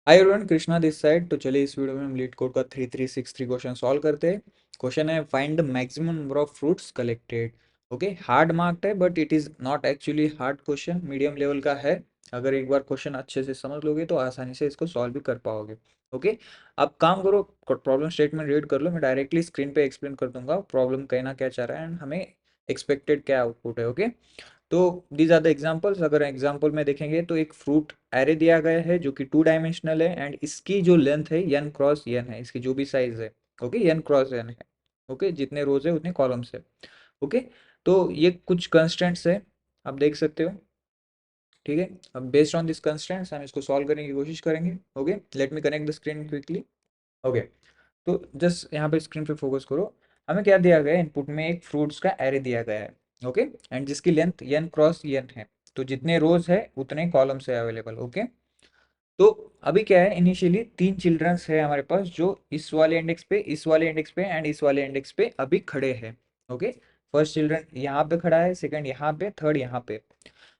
Hi everyone, Krishna this side. तो चलिए इस वीडियो में हम लीड कोड का 3363 क्वेश्चन सॉल्व करते हैं। क्वेश्चन है find the maximum number of fruits collected. Okay, hard marked है but it is not actually hard question, medium level का है। अगर एक बार क्वेश्चन अच्छे से समझ लोगे तो आसानी से इसको सॉल्व भी कर पाओगे। ओके, अब काम करो, प्रॉब्लम स्टेटमेंट रीड कर लो, मैं डायरेक्टली स्क्रीन पे एक्सप्लेन कर दूंगा प्रॉब्लम कहना क्या चाह रहा है एंड हमें एक्सपेक्टेड क्या आउटपुट है। ओके, तो दीज आर द एग्जांपल्स। अगर एग्जांपल में देखेंगे तो एक फ्रूट एरे दिया गया है जो कि 2 डायमेंशनल है एंड इसकी जो लेंथ है n क्रॉस n है, इसकी जो भी साइज है। ओके, n क्रॉस n है। ओके, जितने रोज है उतने कॉलम्स है। ओके, तो ये कुछ कंस्टेंट्स है, आप देख सकते हो। ठीक है, अब बेस्ड ऑन दिस कंस्टेंट्स हम इसको सॉल्व करने की कोशिश करेंगे। Okay, let me connect the screen quickly. Okay, तो जस्ट यहाँ पे स्क्रीन पे फोकस करो। हमें क्या दिया गया है, इनपुट में एक फ्रूट्स का एरे दिया गया है। ओके, एंड जिसकी लेंथ n क्रॉस n है। तो जितने रोज है उतने कॉलम्स है अवेलेबल। ओके, तो अभी क्या है, इनिशियली 3 चिल्ड्रंस है हमारे पास जो इस वाले इंडेक्स पे, इस वाले इंडेक्स पे एंड इस वाले इंडेक्स पे अभी खड़े हैं। ओके, फर्स्ट चिल्ड्रन यहाँ पे खड़ा है, सेकंड यहाँ पे, थर्ड यहाँ पे।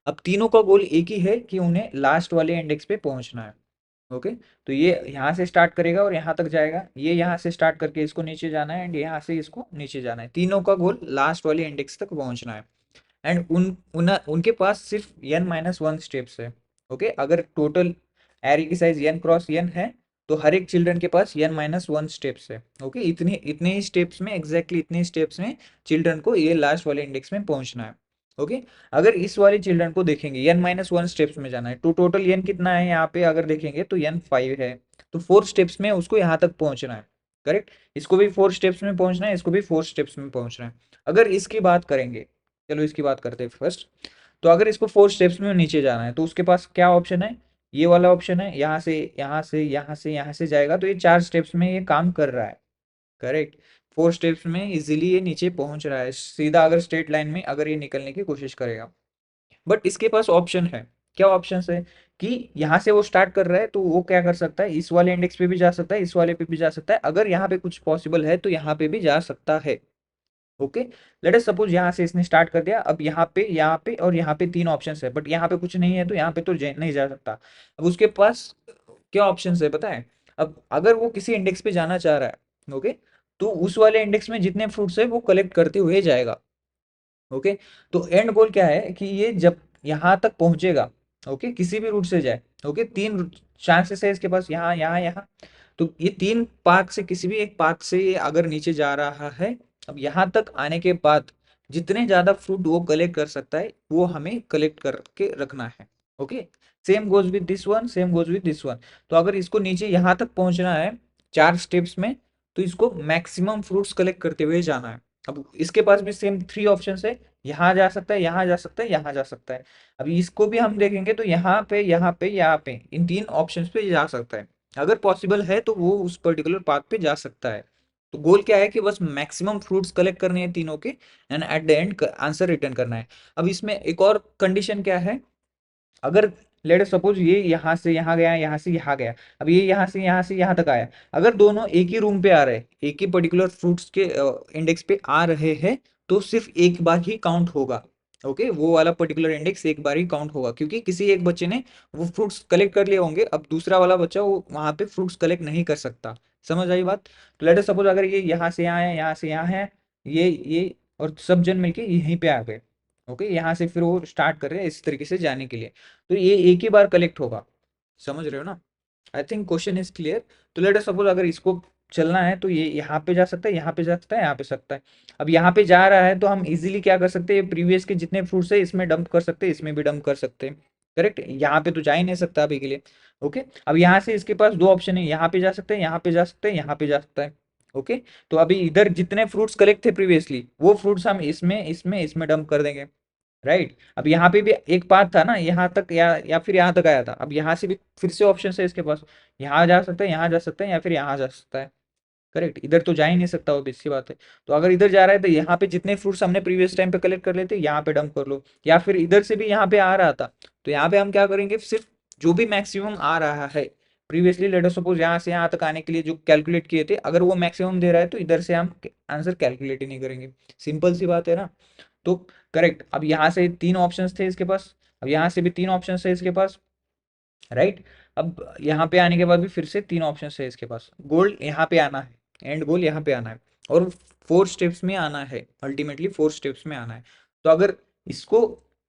अब तीनों का गोल एक ही है कि उन्हें लास्ट वाले इंडेक्स पे पहुंचना है। ओके, तो ये यहाँ से स्टार्ट करेगा और यहाँ तक जाएगा, ये यहाँ से स्टार्ट करके इसको नीचे जाना है एंड यहाँ से इसको नीचे जाना है। तीनों का गोल लास्ट वाले इंडेक्स तक पहुंचना है। एंड उनके पास सिर्फ n-1 स्टेप्स है। ओके, अगर टोटल एरे की साइज n क्रॉस n है तो हर एक चिल्ड्रन के पास n-1 स्टेप्स है। ओके, इतने इतने ही स्टेप्स में, एग्जैक्टली इतने स्टेप्स में चिल्ड्रन को ये लास्ट वाले इंडेक्स में पहुंचना है। ओके, अगर इस वाले चिल्ड्रन को देखेंगे n-1 स्टेप्स में जाना है तो टोटल n कितना है यहाँ पे, अगर देखेंगे तो n 5 है। तो 4 स्टेप्स में उसको यहाँ तक पहुंचना है। करेक्ट, इसको भी 4 स्टेप्स में पहुंचना है, इसको भी 4 स्टेप्स में पहुंचना है। अगर इसकी बात करेंगे, चलो इसकी बात करते हैं फर्स्ट। तो अगर इसको 4 स्टेप्स में नीचे जाना है तो उसके पास क्या ऑप्शन है, ये वाला ऑप्शन है। यहाँ से यहाँ से यहाँ से यहाँ से जाएगा तो ये 4 स्टेप्स में ये काम कर रहा है। करेक्ट, 4 स्टेप्स में इजीली ये नीचे पहुंच रहा है सीधा, अगर स्ट्रेट लाइन में अगर ये निकलने की कोशिश करेगा। बट इसके पास ऑप्शन है। क्या ऑप्शन है कि यहाँ से वो स्टार्ट कर रहा है तो वो क्या कर सकता है, इस वाले इंडेक्स पे भी जा सकता है, इस वाले पे भी जा सकता है, अगर यहाँ पे कुछ पॉसिबल है तो यहाँ पे भी जा सकता है। ओके, लेट अस सपोज यहाँ से इसने स्टार्ट कर दिया। अब यहाँ पे और यहाँ पे 3 ऑप्शंस है बट यहाँ पे कुछ नहीं है तो यहाँ पे तो नहीं जा सकता। अब उसके पास क्या ऑप्शंस है पता है। अब अगर वो किसी इंडेक्स पे जाना चाह रहा है, ओके, तो उस वाले इंडेक्स में जितने फ्रूट्स है वो कलेक्ट करते हुए जाएगा। ओके, तो एंड गोल क्या है कि ये जब यहाँ तक पहुंचेगा, ओके, किसी भी रूट से जाए। ओके, 3 चांसेस है इसके पास, यहाँ यहाँ यहाँ। तो ये 3 पाथ से किसी भी एक पाथ से ये अगर नीचे जा रहा है, अब यहाँ तक आने के बाद जितने ज्यादा फ्रूट वो कलेक्ट कर सकता है वो हमें कलेक्ट करके रखना है। Okay, same goes with this one, same goes with this one. तो अगर इसको नीचे यहाँ तक पहुंचना है 4 स्टेप्स में, तो इसको मैक्सिमम फ्रूट्स कलेक्ट करते हुए जाना है। अब इसके पास भी सेम 3 ऑप्शंस है, यहाँ जा सकता है, यहाँ जा सकता है, यहाँ जा सकता है। अभी इसको भी हम देखेंगे तो यहाँ पे, यहाँ पे, यहाँ पे, इन 3 ऑप्शंस पे जा सकता है। अगर पॉसिबल है तो वो उस पर्टिकुलर पाथ पे जा सकता है। तो गोल क्या है कि बस मैक्सिमम फ्रूट्स कलेक्ट करने हैं तीनों के and at the end answer return करना है। अब इसमें एक और कंडीशन क्या है, अगर लेट सपोज ये यहाँ से यहाँ गया, यहाँ से यहाँ गया, अब ये यहाँ से यहाँ तक आया, अगर दोनों एक ही रूम पे आ रहे हैं, एक ही पर्टिकुलर फ्रूट्स के इंडेक्स पे आ रहे हैं, तो सिर्फ एक बार ही काउंट होगा। ओके, वो वाला पर्टिकुलर इंडेक्स एक बार ही काउंट होगा क्योंकि किसी एक बच्चे ने वो फ्रूट्स कलेक्ट कर लिए होंगे, अब दूसरा वाला बच्चा वो वहां पे फ्रूट्स कलेक्ट नहीं कर सकता। समझ आई बात। तो लेट सपोज अगर ये यहाँ से यहाँ है, यहाँ से यहाँ है, ये और सब जन मिलके यहीं पे आ गए। ओके, यहाँ से फिर वो स्टार्ट कर रहे हैं इस तरीके से जाने के लिए, तो ये एक ही बार कलेक्ट होगा। समझ रहे हो ना। I think question is clear. तो लेट अस सपोज अगर इसको चलना है तो ये यहाँ पे जा सकता है, यहाँ पे जा सकता है, यहाँ पे सकता है। अब यहाँ पे जा रहा है तो हम इजीली क्या कर सकते हैं, प्रीवियस के जितने फ्रूट्स है इसमें डंप कर सकते हैं, इसमें भी डंप कर सकते हैं। करेक्ट, यहाँ पे तो जा ही नहीं सकता अभी के लिए। ओके, अब यहाँ से इसके पास 2 ऑप्शन है, यहाँ पे जा सकते हैं, यहाँ पे जा सकते हैं, यहाँ पे जा सकता है। ओके, तो अभी इधर जितने फ्रूट्स कलेक्ट थे प्रीवियसली वो फ्रूट्स हम इसमें इसमें इसमें डंप कर देंगे। राइट, अब यहाँ पे भी एक पाथ था ना, यहाँ तक या फिर यहाँ तक आया था। अब यहाँ से भी फिर से ऑप्शन है इसके पास, यहाँ जा सकता है, यहाँ जा सकता है, या फिर यहाँ जा सकता है। करेक्ट, इधर तो जा ही नहीं सकता, वो सी बात है। तो अगर इधर जा रहा है तो यहाँ पे जितने फ्रूट्स हमने प्रीवियस टाइम पे कलेक्ट कर लेते यहाँ पे डंप कर लो, या फिर इधर से भी यहाँ पे आ रहा था तो यहाँ पे हम क्या करेंगे, सिर्फ जो भी मैक्सिमम आ रहा है प्रीवियसली, लेट अस सपोज यहाँ से यहाँ तक आने के लिए जो कैलकुलेट किए थे, अगर वो मैक्सिमम दे रहा है तो इधर से हम आंसर कैलकुलेट ही नहीं करेंगे। सिंपल सी बात है ना। तो करेक्ट, अब यहाँ से 3 ऑप्शंस थे इसके पास, अब यहाँ से भी 3 ऑप्शंस है इसके पास। राइट, अब यहाँ पे आने के बाद भी फिर से 3 ऑप्शन है इसके पास। गोल यहाँ पे आना है, एंड गोल यहाँ पे आना है, और 4 स्टेप्स में आना है, अल्टीमेटली 4 स्टेप्स में आना है। तो अगर इसको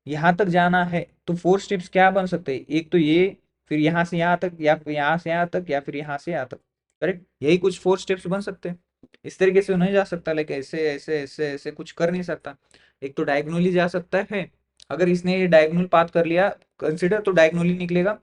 यहाँ तक जाना है तो 4 स्टेप्स क्या बन सकते हैं? एक तो ये, फिर यहाँ से यहाँ तक, या फिर यहाँ से यहाँ तक, या फिर यहाँ से यहाँ तक। करेक्ट, यही कुछ 4 स्टेप्स बन सकते हैं। इस तरीके से नहीं जा सकता, लाइक ऐसे ऐसे ऐसे ऐसे कुछ कर नहीं सकता। एक तो डायगोनली जा सकता है, अगर इसने ये डायगोनल पाथ कर लिया कंसिडर, तो डायगोनली निकलेगा,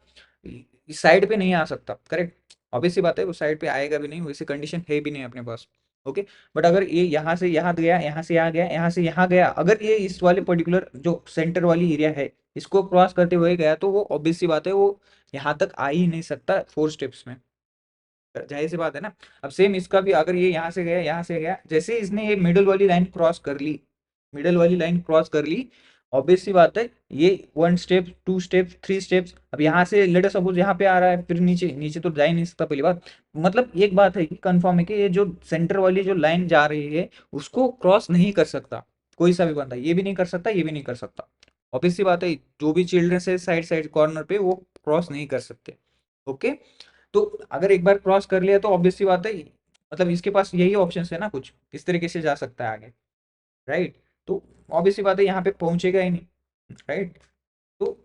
इस साइड पे नहीं आ सकता। करेक्ट, ऑब्वियस सी बात है, वो साइड पे आएगा भी नहीं, वैसे कंडीशन है भी नहीं अपने पास। ओके, बट अगर ये यहाँ से यहाँ गया, यहाँ से यहाँ गया, यहाँ से यहाँ गया, अगर ये इस वाले पर्टिकुलर जो सेंटर वाली एरिया है इसको क्रॉस करते हुए गया, तो वो ऑब्वियस सी बात है, वो यहाँ तक आ ही नहीं सकता 4 स्टेप्स में। जाहिर सी बात है ना। अब सेम इसका भी, अगर ये यहाँ से गया, यहाँ से गया, जैसे इसने ये मिडल वाली लाइन क्रॉस कर ली, मिडल वाली लाइन क्रॉस कर ली, ऑब्वियस सी बात है, ये 1 स्टेप, 2 स्टेप, 3 स्टेप्स, अब यहाँ से लेट अस सपोज यहाँ पे आ रहा है, फिर नीचे, नीचे तो जा ही नहीं सकता पहली बात। मतलब एक बात है कि कंफर्म है कि ये जो सेंटर वाली जो लाइन जा रही है उसको क्रॉस नहीं कर सकता कोई सा भी बंदा, ये भी नहीं कर सकता, ये भी नहीं कर सकता। ऑब्वियस सी बात है, जो भी चिल्ड्रन है साइड साइड कॉर्नर पे वो क्रॉस नहीं कर सकते। ओके, तो अगर एक बार क्रॉस कर लिया तो ऑब्वियस सी बात है, मतलब इसके पास यही ऑप्शन है ना, कुछ इस तरीके से जा सकता है आगे। राइट, तो ऑब्वियस सी बात है यहाँ पे पहुंचेगा ही नहीं। राइट, तो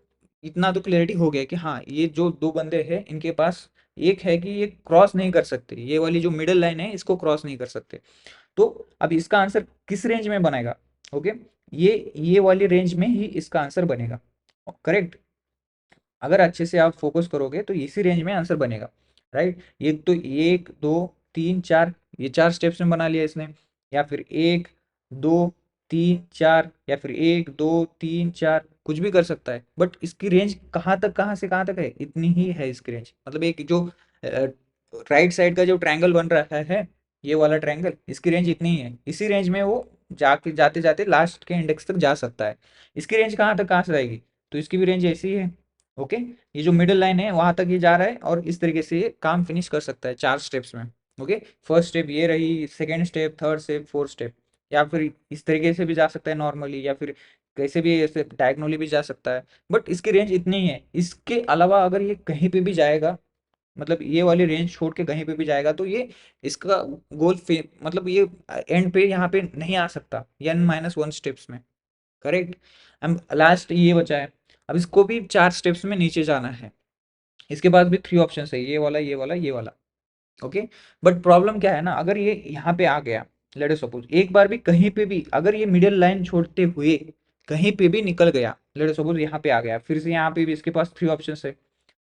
इतना तो क्लियरिटी हो गया कि हाँ, ये जो दो बंदे हैं इनके पास एक है कि ये क्रॉस नहीं कर सकते, ये वाली जो मिडिल लाइन है इसको क्रॉस नहीं कर सकते। तो अब इसका आंसर किस रेंज में बनेगा? ओके, ये वाली रेंज में ही इसका आंसर बनेगा। करेक्ट, अगर अच्छे से आप फोकस करोगे तो इसी रेंज में आंसर बनेगा। राइट, ये तो 1 2 3 4, ये 4 स्टेप्स में बना लिया इसने, या फिर 1 2 3 4, या फिर 1 2 3 4, कुछ भी कर सकता है, बट इसकी रेंज कहाँ तक, कहाँ से कहाँ तक है, इतनी ही है इसकी रेंज। मतलब एक जो राइट साइड का जो ट्रायंगल बन रहा है, ये वाला ट्रायंगल, इसकी रेंज इतनी ही है, इसी रेंज में वो जाके जाते जाते लास्ट के इंडेक्स तक जा सकता है। इसकी रेंज कहाँ तक, कहाँ से रहेगी? तो इसकी भी रेंज ऐसी ही है। ओके, ये जो मिडिल लाइन है वहां तक ये जा रहा है, और इस तरीके से ये काम फिनिश कर सकता है 4 स्टेप्स में। ओके, फर्स्ट स्टेप ये रही, second step, third step, fourth step, या फिर इस तरीके से भी जा सकता है नॉर्मली, या फिर कैसे भी ऐसे डायगोनली भी जा सकता है। बट इसकी रेंज इतनी ही है, इसके अलावा अगर ये कहीं पे भी जाएगा, मतलब ये वाली रेंज छोड़ के कहीं पे भी जाएगा, तो ये इसका मतलब ये एंड पे यहाँ पे नहीं आ सकता n-1 स्टेप्स में। करेक्ट, अब लास्ट ये बचा है, अब इसको भी 4 स्टेप्स में नीचे जाना है। इसके पास भी 3 ऑप्शन है, ये वाला, ये वाला, ये वाला। ओके, बट प्रॉब्लम क्या है ना, अगर ये यहाँ पे आ गया, लेट अस सपोज एक बार भी कहीं पे भी अगर ये मिडिल लाइन छोड़ते हुए कहीं पे भी निकल गया, लेट अस सपोज यहाँ पे आ गया, फिर से यहाँ पे भी इसके पास 3 ऑप्शन है।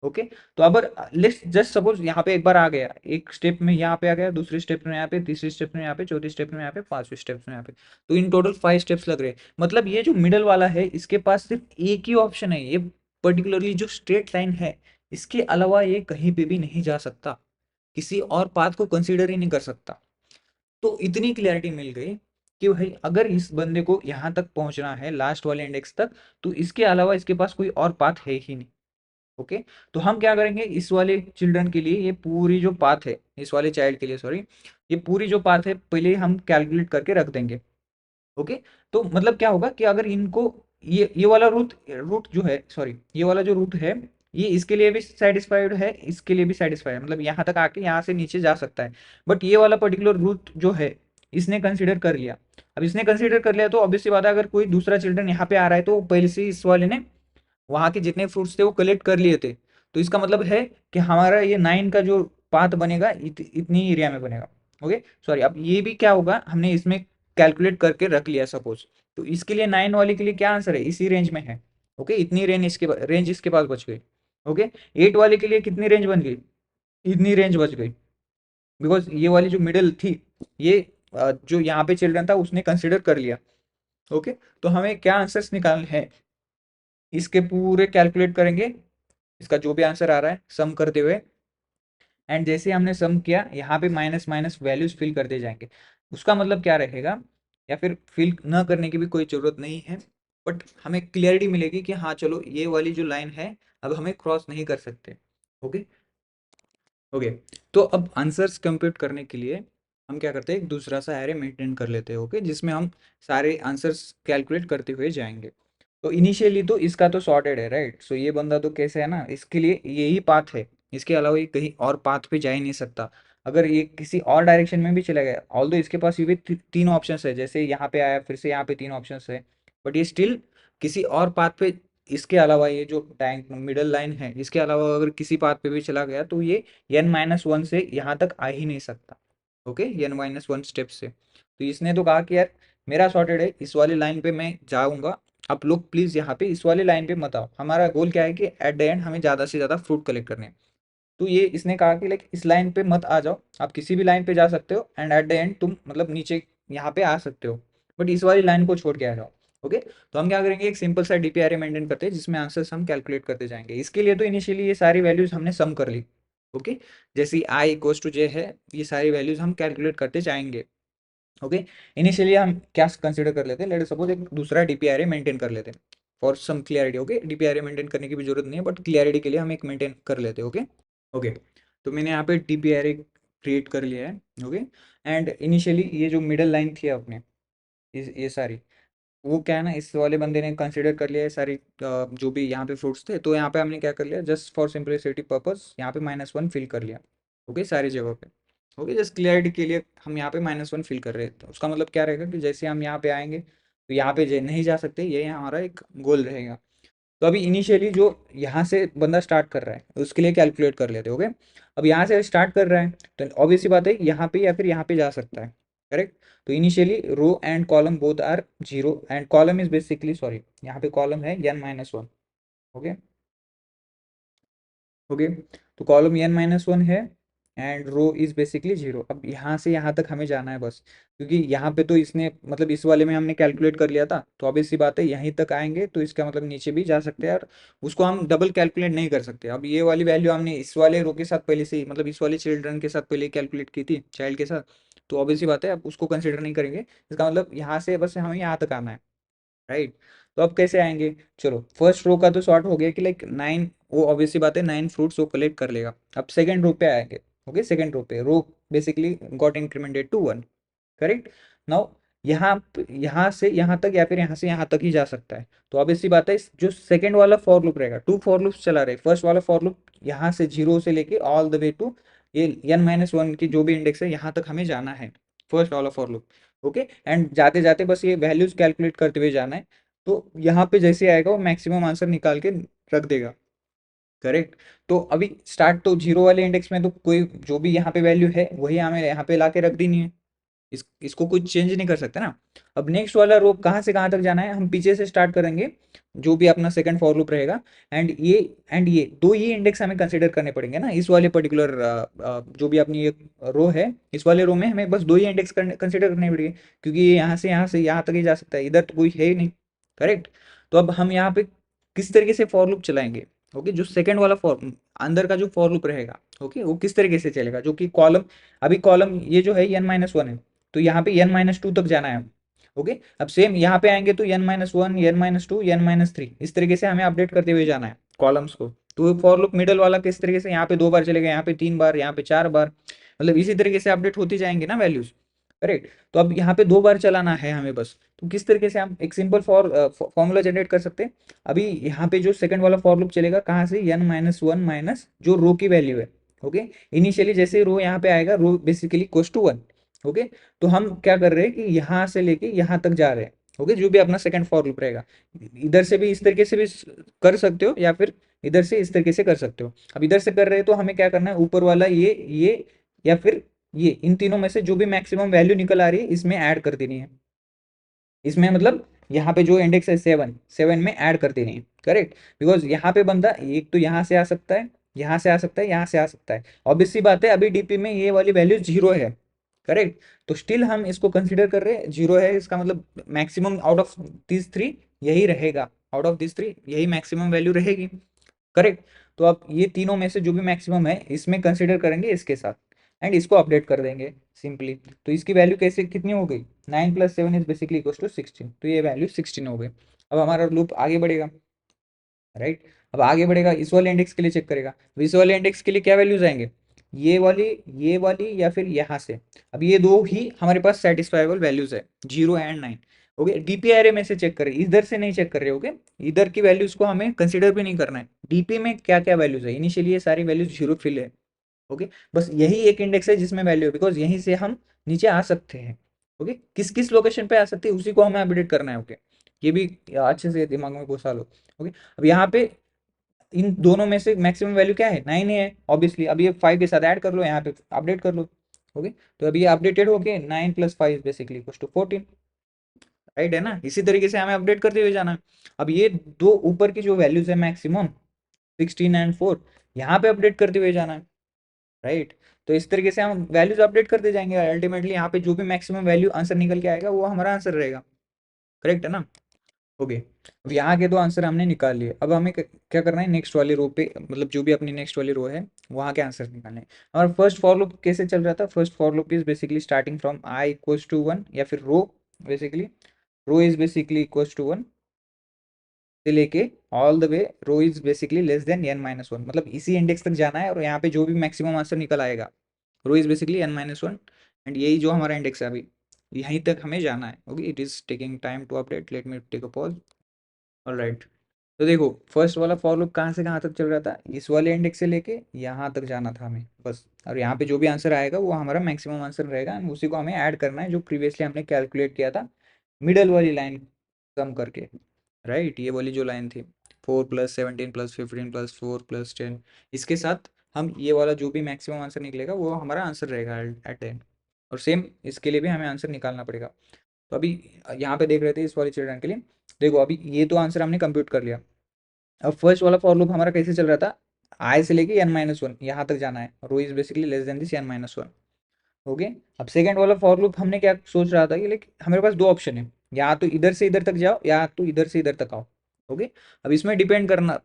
ओके, तो अब लेट्स जस्ट सपोज यहाँ पे एक बार आ गया, एक स्टेप में यहाँ पे आ गया, दूसरी स्टेप में यहाँ पे, तीसरी स्टेप में यहाँ पे, चौथी स्टेप में यहाँ पे, पांचवी स्टेप में यहाँ पे, तो इन टोटल 5 स्टेप्स लग रहे हैं। मतलब ये जो मिडल वाला है इसके पास सिर्फ एक ही ऑप्शन है, ये पर्टिकुलरली जो स्ट्रेट लाइन है, इसके अलावा ये कहीं पे भी नहीं जा सकता, किसी और पाथ को कंसीडर ही नहीं कर सकता। तो इतनी क्लैरिटी मिल गई कि भाई अगर इस बंदे को यहाँ तक पहुंचना है लास्ट वाले इंडेक्स तक, तो इसके अलावा इसके पास कोई और पाथ है ही नहीं। ओके, तो हम क्या करेंगे, इस वाले चिल्ड्रन के लिए ये पूरी जो पाथ है, इस वाले चाइल्ड के लिए सॉरी, ये पूरी जो पाथ है पहले हम कैलकुलेट करके रख देंगे। ओके, तो मतलब क्या होगा कि अगर इनको ये वाला रूट रूट जो है, सॉरी ये वाला जो रूट है, ये इसके लिए भी सेटिस्फाइड है, इसके लिए भी सेटिस्फाइड है, मतलब यहाँ तक आके यहाँ से नीचे जा सकता है। बट ये वाला पर्टिकुलर रूट जो है इसने कंसिडर कर लिया। अब इसने कंसिडर कर लिया तो ऑब्वियसली बात है, अगर कोई दूसरा चिल्ड्रन यहाँ पे आ रहा है तो पहले से इस वाले ने वहाँ के जितने फ्रूट्स थे वो कलेक्ट कर लिए थे। तो इसका मतलब है कि हमारा ये 9 का जो पाथ बनेगा इतनी एरिया में बनेगा। ओके, सॉरी, अब ये भी क्या होगा, हमने इसमें कैलकुलेट करके रख लिया सपोज, तो इसके लिए 9 वाले के लिए क्या आंसर है, इसी रेंज में है। ओके, इतनी रेंज इसके पास बच गई। ओके, 8 वाले के लिए कितनी रेंज बन गई, इतनी रेंज बच गई, बिकॉज ये वाली जो मिडिल थी, ये जो यहाँ पे चिल्ड्रन था उसने कंसिडर कर लिया। ओके, तो हमें क्या आंसर्स निकालने हैं, इसके पूरे कैलकुलेट करेंगे, इसका जो भी आंसर आ रहा है सम करते हुए, एंड जैसे हमने सम किया यहाँ पे माइनस माइनस वैल्यूज फिल करते जाएंगे। उसका मतलब क्या रहेगा, या फिर फिल न करने की भी कोई ज़रूरत नहीं है, बट हमें क्लियरिटी मिलेगी कि हाँ चलो ये वाली जो लाइन है अब हमें क्रॉस नहीं कर सकते। ओके, ओके, तो अब आंसर्स कंप्यूट करने के लिए हम क्या करते हैं, एक दूसरा सा एरे मेंटेन कर लेते हैं। ओके, जिसमें हम सारे आंसर्स कैलकुलेट करते हुए जाएंगे। तो इनिशियली तो इसका तो सॉर्टेड है, राइट, सो ये बंदा तो कैसे है ना, इसके लिए यही पाथ है। इसके अलावा ये कहीं और पाथ पे जा ही नहीं सकता। अगर ये किसी और डायरेक्शन में भी चला गया, ऑल्दो इसके पास ये भी तीन ऑप्शंस है, जैसे यहाँ पे आया फिर से यहाँ पे तीन ऑप्शंस है, बट ये स्टिल किसी और पाथ पे, इसके अलावा ये जो टैंक मिडल लाइन है इसके अलावा अगर किसी पाथ पे भी चला गया तो ये n-1 से यहाँ तक आ ही नहीं सकता। ओके, n-1 स्टेप से। तो इसने तो कहा कि यार मेरा सॉर्टेड है, इस वाली लाइन पे मैं जाऊंगा, आप लोग प्लीज यहाँ पे इस वाले लाइन पे मत आओ, हमारा गोल क्या है कि एट द एंड हमें ज्यादा से ज्यादा फ्रूट कलेक्ट करने हैं। तो ये इसने कहा कि लाइक इस लाइन पे मत आ जाओ, आप किसी भी लाइन पे जा सकते हो एंड एट द एंड तुम मतलब नीचे यहाँ पे आ सकते हो, बट इस वाली लाइन को छोड़ के आ जाओ। ओके, तो हम क्या करेंगे, एक सिंपल सा डीपीआरए मेंटेन करते हैं जिसमें आंसर्स हम कैलकुलेट करते जाएंगे। इसके लिए तो इनिशियली ये सारी वैल्यूज हमने सम कर ली। ओके, जैसे आई इक्वल्स टू जे है, ये सारी वैल्यूज हम कैलकुलेट करते जाएंगे। ओके, इनिशियली हम क्या कंसिडर कर लेते हैं, लेट सपोज एक दूसरा डीपीआरए मेंटेन कर लेते हैं for some clarity. Okay, DP array maintain करने की भी जरूरत नहीं है, बट क्लियरिटी के लिए हम एक मेंटेन कर लेते हैं। ओके ओके, तो मैंने यहाँ पे डीपीआरए क्रिएट कर लिया है। ओके, एंड इनिशियली ये जो मिडल लाइन थी अपने, ये सारी, वो क्या है ना, इस वाले बंदे ने कंसिडर कर लिया है सारी जो भी यहाँ पे फ्रूट्स थे, तो यहाँ पे हमने क्या कर लिया, जस्ट फॉर सिंपलिसिटी पर्पस यहाँ पे -1 फिल कर लिया। ओके, सारी जगह पे। ओके, जस्ट क्लियरिटी के लिए हम यहाँ पे -1 फिल कर रहे हैं, तो उसका मतलब क्या रहेगा कि जैसे हम यहाँ पे आएंगे तो यहाँ पे नहीं जा सकते, ये हमारा एक गोल रहेगा। तो अभी इनिशियली जो यहाँ से बंदा स्टार्ट कर रहा है उसके लिए कैलकुलेट कर लेते, ओके। अब यहाँ से स्टार्ट कर रहा है तो ऑब्वियस सी बात है यहाँ पे या फिर यहाँ पे जा सकता है, करेक्ट। तो initially row and column both are 0 and column is basically, sorry यहाँ पे कॉलम है n-1। ओके ओके, तो कॉलम n-1 है एंड रो इज बेसिकली 0। अब यहाँ से यहाँ तक हमें जाना है बस, क्योंकि यहाँ पे तो इसने मतलब इस वाले में हमने कैलकुलेट कर लिया था, तो ऑब्वियस सी बात है यहीं तक आएंगे तो इसका मतलब नीचे भी जा सकते हैं, और उसको हम डबल कैलकुलेट नहीं कर सकते। अब ये वाली वैल्यू हमने इस वाले रो के साथ पहले से ही, मतलब इस वाले चिल्ड्रन के साथ पहले कैलकुलेट की थी, चाइल्ड के साथ, तो ऑब्वियस सी बात है अब उसको कंसिडर नहीं करेंगे। इसका मतलब यहाँ से बस हमें यहाँ तक आना है, राइट। तो अब कैसे आएंगे, चलो फर्स्ट रो का तो सॉर्ट हो गया कि लाइक 9, वो ऑब्वियस सी बात है 9 फ्रूट्स वो कलेक्ट कर लेगा। अब सेकंड रो पे आएंगे। ओके, सेकंड रो पे row basically got incremented to 1, correct. Now यहाँ से यहाँ तक या फिर यहाँ से यहाँ तक ही जा सकता है। तो ऑब्वियस सी बात है जो सेकंड वाला फॉर लूप रहेगा, टू फॉर लूप्स चला रहे, फर्स्ट वाला फॉर लूप यहाँ से 0 से लेके ऑल द वे टू ये n-1 की जो भी इंडेक्स है यहाँ तक हमें जाना है, फर्स्ट वाला फॉर लूप। ओके, एंड जाते जाते बस ये वैल्यूज कैलकुलेट करते हुए जाना है। तो यहाँ पे जैसे आएगा वो मैक्सिमम आंसर निकाल के रख देगा, करेक्ट। तो अभी स्टार्ट तो 0 वाले इंडेक्स में तो कोई जो भी यहाँ पे वैल्यू है वही हमें यहाँ पे ला के रख देनी है, इसको कुछ चेंज नहीं कर सकते ना। अब नेक्स्ट वाला रो कहाँ से कहाँ तक जाना है, हम पीछे से स्टार्ट करेंगे, जो भी अपना सेकंड फॉर लूप रहेगा, एंड ये दो ही इंडेक्स हमें कंसिडर करने पड़ेंगे ना, इस वाले पर्टिकुलर जो भी अपनी ये रो है, इस वाले रो में हमें बस दो ही इंडेक्स कंसिडर करने पड़ेंगे, क्योंकि ये यहाँ से यहाँ तक ही जा सकता है, इधर तो कोई है ही नहीं, करेक्ट। तो अब हम यहाँ पे किस तरीके से फॉर लूप चलाएंगे, ओके, जो सेकंड वाला फॉर अंदर का जो फॉर लूप रहेगा, ओके, वो किस तरीके से चलेगा, जो कि कॉलम, अभी कॉलम ये जो है n-1 है, तो यहाँ पे n-2 तक जाना है। ओके, अब सेम यहाँ पे आएंगे तो n-1 n-2 n-3 इस तरीके से हमें अपडेट करते हुए जाना है कॉलम्स को। तो फॉर लूप मिडल वाला किस तरीके से, यहाँ पे 2 बार चलेगा, यहाँ पे 3 बार, यहाँ पे 4 बार, मतलब इसी तरीके से अपडेट होती जाएंगे ना वैल्यूज, करेक्ट। तो अब यहाँ पे 2 बार चलाना है हमें बस, तो किस तरीके से हम एक सिंपल फॉर्मूला जनरेट कर सकते हैं। अभी यहाँ पे जो सेकंड वाला फॉर लूप चलेगा कहाँ से, n-1 माइनस जो रो की वैल्यू है। ओके, इनिशियली जैसे रो यहाँ पे आएगा, row basically cos to 1। Okay, तो हम क्या कर रहे हैं कि यहाँ से लेके यहाँ तक जा रहे हैं। ओके, जो भी अपना सेकंड फॉर लूप रहेगा, इधर से भी इस तरीके से भी कर सकते हो, या फिर इधर से इस तरीके से कर सकते हो। अब इधर से कर रहे हैं तो हमें क्या करना है, ऊपर वाला ये या फिर ये, इन तीनों में से जो भी मैक्सिमम वैल्यू निकल आ रही है इसमें ऐड कर देनी है, इसमें मतलब यहाँ पे जो इंडेक्स है 7 में ऐड कर देनी है, करेक्ट। बिकॉज यहाँ पे बंदा एक तो यहाँ से आ सकता है, यहाँ से आ सकता है, यहाँ से आ सकता है, ऑब्वियस सी बात है अभी डीपी में ये वाली वैल्यू 0 है, करेक्ट। तो स्टिल हम इसको कंसिडर कर रहे हैं 0 है, इसका मतलब maximum out of this three यही रहेगा, आउट ऑफ दिस थ्री यही मैक्सिमम वैल्यू रहेगी, करेक्ट। तो अब ये तीनों में से जो भी मैक्सिमम है इसमें कंसिडर करेंगे इसके साथ, एंड इसको अपडेट कर देंगे सिंपली। तो इसकी वैल्यू कैसे कितनी हो गई, 9 + 7 इज बेसिकली इक्वल टू 16, तो ये वैल्यू 16 हो गई। अब हमारा लूप आगे बढ़ेगा, राइट। अब आगे बढ़ेगा, इस वाले इंडेक्स के लिए चेक करेगा, तो इस वाले इंडेक्स के लिए क्या वैल्यूज आएंगे, ये वाली या फिर यहाँ से। अब ये दो ही हमारे पास सेटिस्फाइबल वैल्यूज है, 0 एंड 9। ओके, डीपी एरे में से चेक करें, इधर से नहीं चेक कर रहे, ओके। इधर की वैल्यूज को हमें कंसिडर भी नहीं करना है, डीपी में क्या क्या वैल्यूज है, इनिशियली ये सारी वैल्यूज जीरो फिल है, ओके। बस यही एक इंडेक्स है जिसमें वैल्यू है, बिकॉज यहीं से हम नीचे आ सकते हैं, ओके। किस किस लोकेशन पे आ सकते हैं उसी को हमें अपडेट करना है, ओके। ये भी अच्छे से दिमाग में घुसा लो, ओके। अब यहाँ पे इन दोनों में से मैक्सिमम वैल्यू क्या है, 9 है ऑब्वियसली। अब ये 5 के साथ ऐड कर लो, यहाँ पे अपडेट कर लो, ओके। तो अभी ये अपडेटेड हो गए, 9 + 5 बेसिकली इक्वल्स टू 14, राइट है ना। इसी तरीके से हमें अपडेट करते हुए जाना है। अब ये दो ऊपर की जो वैल्यूज है मैक्सिमम 16 एंड 4, यहाँ पे अपडेट करते हुए जाना है, राइट। तो इस तरीके से हम वैल्यूज अपडेट करते जाएंगे, अल्टीमेटली यहाँ पे जो भी मैक्सिमम वैल्यू आंसर निकल के आएगा वो हमारा आंसर रहेगा, करेक्ट है ना। ओके, अब यहाँ के दो आंसर हमने निकाल लिए। अब हमें क्या करना है, नेक्स्ट वाली रो पे, मतलब जो भी अपनी नेक्स्ट वाली रो है वहाँ के आंसर निकालने हैं। हमारा फर्स्ट फॉर लूप कैसे चल रहा था, first for loop is basically starting from i equals to 1, या फिर row, basically row is basically equals to 1 से लेके all the way row is basically less than n-1, मतलब इसी इंडेक्स तक जाना है और यहाँ पे जो भी मैक्सिमम आंसर निकल आएगा, रो इज बेसिकली n-1, एंड यही जो हमारा इंडेक्स है अभी, यहीं तक हमें जाना है, okay. It is taking time to update, let me take a pause. Alright, तो देखो फर्स्ट वाला फॉर लूप कहाँ से कहाँ तक चल रहा था, इस वाले इंडेक्स से लेके यहाँ तक जाना था हमें बस, और यहाँ पे जो भी आंसर आएगा वो हमारा मैक्सिमम आंसर रहेगा, एंड उसी को हमें ऐड करना है जो प्रीवियसली हमने कैलकुलेट किया था मिडल वाली लाइन कम करके, राइट। ये वाली जो लाइन थी 4 + 17 + 15 + 4 + 10, इसके साथ हम ये वाला जो भी मैक्सिमम आंसर निकलेगा वो हमारा आंसर रहेगा एट एंड, और सेम इसके लिए भी हमें आंसर निकालना पड़ेगा। तो अभी यहाँ पे देख रहे थे इस वाली चिल्ड्रन के लिए, देखो अभी ये तो आंसर हमने कंप्यूट कर लिया। अब फर्स्ट वाला फॉर लूप हमारा कैसे चल रहा था, आई से लेके n-1 यहाँ तक जाना है, row is basically less than this n-1, okay. अब सेकंड वाला फॉर लूप हमने क्या सोच रहा था कि लाइक हमारे पास दो ऑप्शन है, या तो इधर से इधर तक जाओ या तो इधर से इधर तक आओ, ओके। अब इसमें डिपेंड करना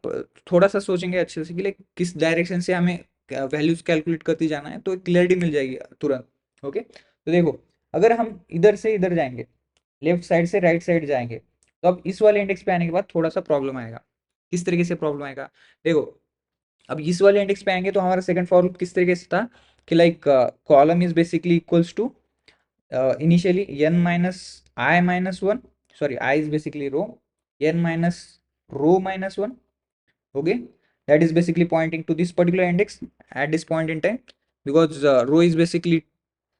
थोड़ा सा सोचेंगे अच्छे से कि लाइक किस डायरेक्शन से हमें वैल्यूज कैलकुलेट करती जाना है, तो क्लियरिटी मिल जाएगी तुरंत, ओके। तो देखो अगर हम इधर से इधर जाएंगे, लेफ्ट साइड से राइट साइड जाएंगे, तो अब इस वाले इंडेक्स पे आने के बाद थोड़ा सा प्रॉब्लम आएगा। किस तरीके से प्रॉब्लम आएगा, देखो अब इस वाले इंडेक्स पे आएंगे तो हमारा सेकंड फॉर लूप किस तरीके से था कि like column is basically equals to initially n-i-1, sorry I is basically row, n minus row minus 1, okay. That is basically pointing to this particular index at this point in time, because row is basically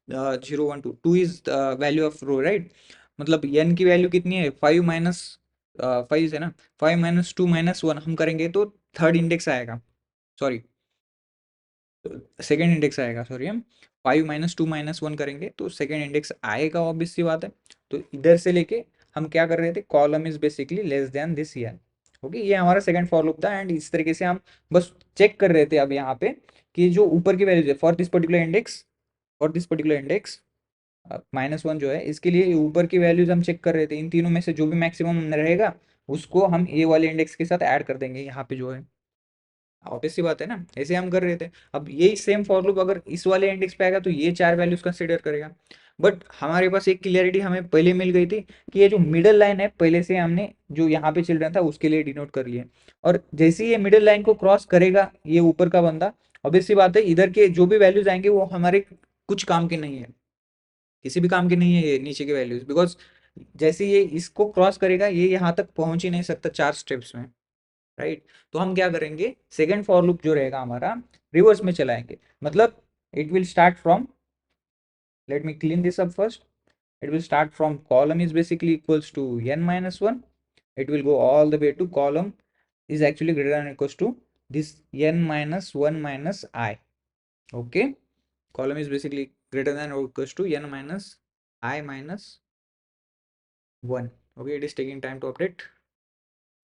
0 1 2, 2 is the value of row, right। मतलब n की value कितनी है, 5 minus 5 है ना, 5 - 2 - 1 हम करेंगे तो third index आएगा, सॉरी सेकेंड इंडेक्स आएगा, सॉरी हम 5 - 2 - 1 करेंगे तो सेकेंड इंडेक्स आएगा, ऑब्वियस सी बात है। तो इधर से लेके हम क्या कर रहे थे, column is basically less than this year, okay. ये हमारा सेकंड फॉर लूप था, एंड इस तरीके से हम बस चेक कर रहे थे अब यहाँ पे कि जो ऊपर की वैल्यूज है for this particular index, for this particular index -1 जो है, इसके लिए ऊपर की वैल्यूज हम चेक कर रहे थे, इन तीनों में से जो भी मैक्सिमम रहेगा उसको हम ए वाले इंडेक्स के साथ ऐड कर देंगे यहाँ पे जो है, ऑब्वियस सी बात है ना, ऐसे हम कर रहे थे। अब यही सेम फॉर लूप अगर इस वाले इंडेक्स पे आएगा तो ये चार वैल्यूज कंसीडर करेगा। बट हमारे पास एक क्लियरिटी हमें पहले मिल गई थी कि ये जो मिडल लाइन है पहले से हमने जो यहाँ पे चिल्ड्रन था उसके लिए डिनोट कर लिए, और जैसे ही ये मिडल लाइन को क्रॉस करेगा ये ऊपर का बंदा, ऑब्वियस सी बात है इधर के जो भी वैल्यूज आएंगे वो हमारे कुछ काम के नहीं है, किसी भी काम के नहीं है ये नीचे के वैल्यूज, बिकॉज जैसे ये इसको क्रॉस करेगा ये यहाँ तक पहुंच ही नहीं सकता चार स्टेप्स में, राइट। तो हम क्या करेंगे, सेकेंड फॉर लूप जो रहेगा हमारा रिवर्स में चलाएंगे, मतलब it will start from, let me clean this up first, it will start from column is basically equals to n-1, it will go all the way to column is actually greater than or equals to this n-1 minus I, okay। column is basically greater than or equals to n minus I minus 1, okay। it is taking time to update,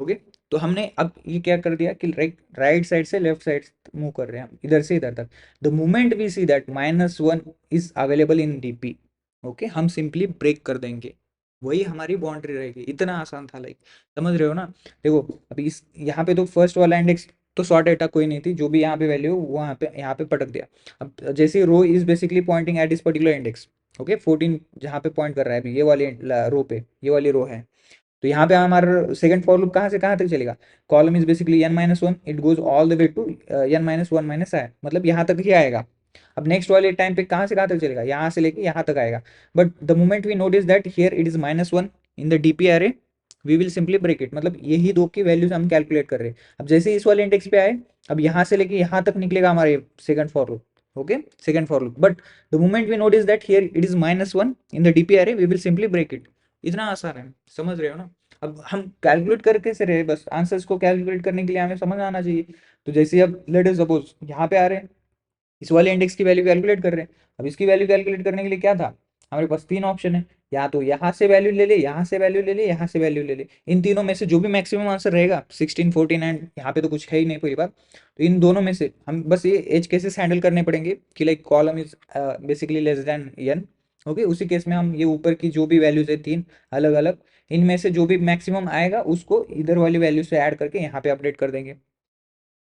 okay. तो हमने अब ये क्या कर दिया कि right right side से left side move कर रहे हैं हम इधर से इधर तक, the moment we see that -1 is available in DP, okay, हम सिंपली ब्रेक कर देंगे, वही हमारी बाउंड्री रहेगी, इतना आसान था, लाइक समझ रहे हो ना। देखो अभी इस यहाँ पे तो फर्स्ट वाला इंडेक्स तो सॉर्ट डेटा कोई नहीं थी, जो भी यहाँ पे वैल्यू वो यहाँ पे पटक दिया। अब जैसे row is basically pointing at this particular index, okay 14 जहाँ पे पॉइंट कर रहा है अभी ये वाली रो पे, ये वाली रो है, तो यहाँ पे हमारा सेकंड फॉर लूप कहाँ से कहाँ तक चलेगा, column is basically n-1, it goes all the way to n-1 minus i, मतलब यहाँ तक ही आएगा। अब नेक्स्ट वाले टाइम पे कहाँ से कहाँ तक चलेगा, यहाँ से लेके यहाँ तक आएगा, but the moment we notice that here it is -1, in the DP array we will simply break it, मतलब यही दो की वैल्यूज हम कैलकुलेट कर रहे हैं। अब जैसे इस वाले इंडेक्स पे आए, अब यहाँ से लेके यहाँ तक निकलेगा हमारे second for loop, okay second for loop, but the moment we notice that here it is -1 in the DP array we will simply break it. इतना आसान है, समझ रहे हो ना। अब हम कैलकुलेट करके से रहे, बस आंसर्स को कैलकुलेट करने के लिए हमें समझ आना चाहिए। तो जैसे अब लेट अस सपोज यहाँ पे आ रहे हैं, इस वाले इंडेक्स की वैल्यू कैलकुलेट कर रहे हैं। अब इसकी वैल्यू कैलकुलेट करने के लिए क्या था, हमारे पास तीन ऑप्शन है, या तो यहाँ से वैल्यू ले ले, यहाँ से वैल्यू ले ले, यहाँ से वैल्यू ले ले। इन तीनों में से जो भी मैक्सिमम आंसर रहेगा 16 14 एंड यहाँ पे तो कुछ है ही नहीं, पूरी बात। तो इन दोनों में से हम बस ये एज केसेस हैंडल करने पड़ेंगे कि like column is basically less than n, okay. उसी केस में हम ये ऊपर की जो भी वैल्यूज है तीन अलग अलग, इनमें से जो भी मैक्सिमम आएगा उसको इधर वाली वैल्यू से ऐड करके यहाँ पे अपडेट कर देंगे।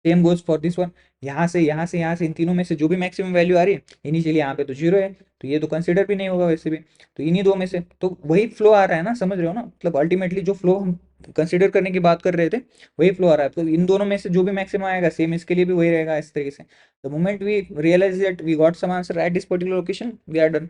Same goes for this one, यहाँ से यहाँ से यहाँ से इन तीनों में से जो भी मैक्सिमम वैल्यू आ रही है, इनिशियली यहाँ पे तो जीरो है, तो ये तो कंसिडर भी नहीं होगा वैसे भी। तो इन्हीं दो में से तो वही फ्लो आ रहा है ना, समझ रहे हो ना, मतलब अल्टीमेटली जो फ्लो हम कंसिडर करने की बात कर रहे थे वही फ्लो आ रहा है। तो इन दोनों में से जो भी मैक्सिमम आएगा सेम इसके लिए भी वही रहेगा, इस तरीके से। The moment we realise that we got some answer at this particular location we are done,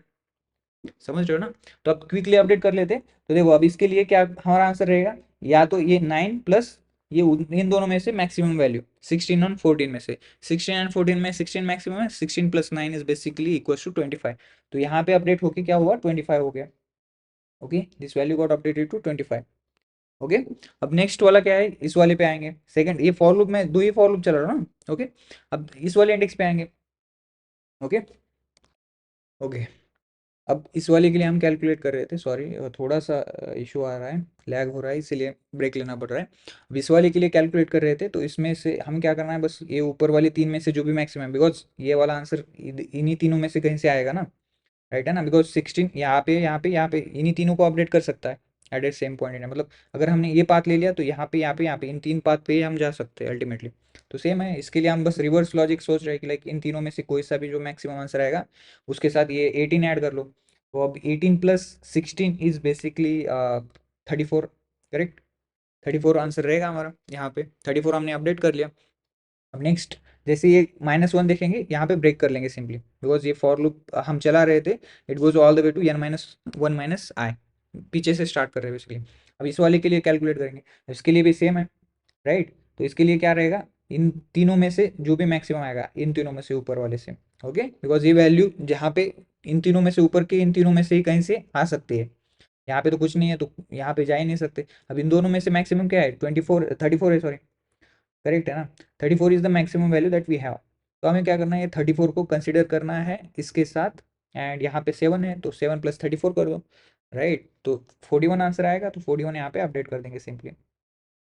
समझ रहे हो ना। तो अब क्विकली अपडेट कर लेते हैं। तो देखो अब इसके लिए क्या हमारा आंसर रहेगा, या तो ये 9 प्लस ये इन दोनों में से मैक्सिमम वैल्यू 16 और 14 में से, 16 एंड 14 में 16 मैक्सिमम है, 16 plus 9 is basically equal to 25। तो यहाँ पे अपडेट होके क्या हुआ, 25 हो गया, okay this value got updated to 25, okay. अब नेक्स्ट वाला क्या है, इस वाले पे आएंगे, सेकंड ये फॉर लूप में दो ही फॉर लूप चल रहा है ना, ओके। अब इस वाले इंडेक्स पे आएंगे, ओके ओके। अब इस वाले के लिए हम कैलकुलेट कर रहे थे, सॉरी थोड़ा सा इशू आ रहा है, लैग हो रहा है, इसीलिए ब्रेक लेना पड़ रहा है। अब इस वाले के लिए कैलकुलेट कर रहे थे, तो इसमें से हम क्या करना है, बस ये ऊपर वाले तीन में से जो भी मैक्सिमम है, बिकॉज ये वाला आंसर इन्हीं तीनों में से कहीं से आएगा ना, राइट है ना, बिकॉज 16 यहाँ पे यहाँ पे यहाँ पे इन्हीं तीनों को अपडेट कर सकता है at a same point in, मतलब अगर हमने ये पाथ ले लिया तो यहाँ पे यहाँ पे यहाँ पे इन तीन पाथ पे ही हम जा सकते हैं अल्टीमेटली। तो सेम है, इसके लिए हम बस रिवर्स लॉजिक सोच रहे हैं कि लाइक इन तीनों में से कोई सा भी जो मैक्सिमम आंसर आएगा उसके साथ ये 18 ऐड कर लो। तो अब 18 plus 16 is basically 34, correct. 34 answer रहेगा हमारा, यहाँ पे 34 हमने अपडेट कर लिया। अब नेक्स्ट जैसे ये -1 देखेंगे यहाँ पे ब्रेक कर लेंगे सिंपली, बिकॉज ये फॉर लूप हम चला रहे थे, it goes all the way to n-1 minus i, पीछे से स्टार्ट कर रहे हैं बेसिकली। अब इस वाले के लिए कैलकुलेट करेंगे, इसके लिए भी सेम है, राइट। तो इसके लिए क्या रहेगा, इन तीनों में से जो भी मैक्सिमम आएगा इन तीनों में से ऊपर वाले से, ओके, बिकॉज ये वैल्यू जहाँ पे इन तीनों में से ऊपर के इन तीनों में से ही कहीं से आ सकती है, यहाँ पे तो कुछ नहीं है तो यहाँ पे जा ही नहीं सकते। अब इन दोनों में से मैक्सिमम क्या है, 34 है, सॉरी, करेक्ट है ना। 34 is the maximum value that we have. तो हमें क्या करना है, ये 34 को कंसिडर करना है इसके साथ, एंड यहाँ पे 7 है तो 7 प्लस 34 कर दो, राइट। तो 41 आंसर आएगा, तो 41 यहाँ पे अपडेट कर देंगे simply,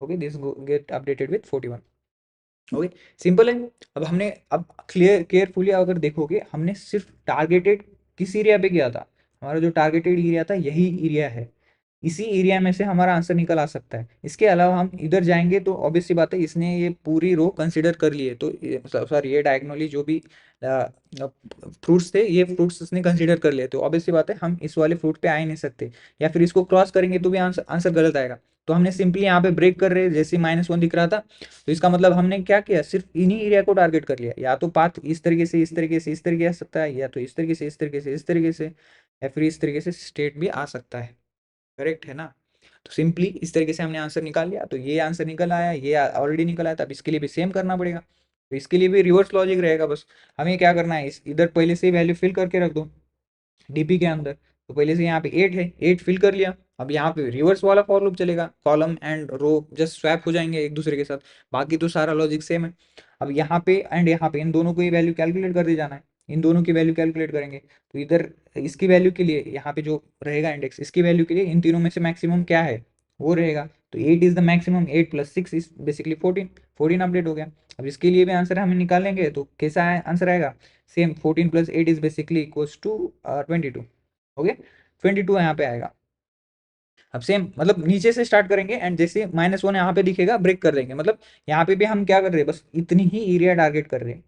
okay this get updated with 41, okay simple है। अब हमने अब क्लियर केयरफुली अगर देखोगे, हमने सिर्फ टारगेटेड किस एरिया पे किया था, हमारा जो टारगेटेड एरिया था यही एरिया है, इसी एरिया में से हमारा आंसर निकल आ सकता है। इसके अलावा हम इधर जाएंगे तो ऑब्वियस सी बात है, इसने ये पूरी रो कंसिडर कर लिए, तो सॉरी ये डायगोनली जो भी फ्रूट्स थे ये फ्रूट्स इसने कंसिडर कर लिए, तो ऑब्वियस सी बात है हम इस वाले फ्रूट पे आ ही नहीं सकते, या फिर इसको क्रॉस करेंगे तो भी आंसर आंसर गलत आएगा। तो हमने सिंपली यहाँ पे ब्रेक कर रहे हैं, जैसे -1 दिख रहा था, तो इसका मतलब हमने क्या किया, सिर्फ इन्हीं एरिया को टारगेट कर लिया, या तो पाथ इस तरीके से इस तरीके से इस तरीके आ सकता है, या तो इस तरीके से इस तरीके से इस तरीके से, या फिर इस तरीके से स्टेट भी आ सकता है, करेक्ट है ना। तो सिंपली इस तरीके से हमने आंसर निकाल लिया, तो ये आंसर निकल आया, ये ऑलरेडी निकल आया था, अब इसके लिए भी सेम करना पड़ेगा। तो इसके लिए भी रिवर्स लॉजिक रहेगा, बस हमें क्या करना है, इस इधर पहले से ही वैल्यू फिल करके रख दो डीपी के अंदर। तो पहले से यहाँ पे 8 है, 8 फिल कर लिया। अब यहाँ पे रिवर्स वाला फॉर लूप चलेगा, column and row just swap हो जाएंगे एक दूसरे के साथ, बाकी तो सारा लॉजिक सेम है। अब यहाँ पे एंड यहाँ पे इन दोनों को ही वैल्यू कैलकुलेट कर दी जाना है, इन दोनों की वैल्यू कैलकुलेट करेंगे। तो इधर इसकी वैल्यू के लिए यहाँ पे जो रहेगा इंडेक्स, इसकी वैल्यू के लिए इन तीनों में से मैक्सिमम क्या है वो रहेगा। तो 8 is the maximum, 8 plus 6 is basically 14, 14 update हो गया। अब इसके लिए भी आंसर हमें निकालेंगे, तो कैसा आंसर आएगा, same 14 plus 8 is basically equals to 22, okay 22 यहाँ पे आएगा। अब सेम मतलब नीचे से स्टार्ट करेंगे, एंड जैसे -1 यहाँ पे दिखेगा ब्रेक कर देंगे, मतलब यहाँ पे भी हम क्या कर रहे हैं, बस इतनी ही एरिया टारगेट कर रहे हैं,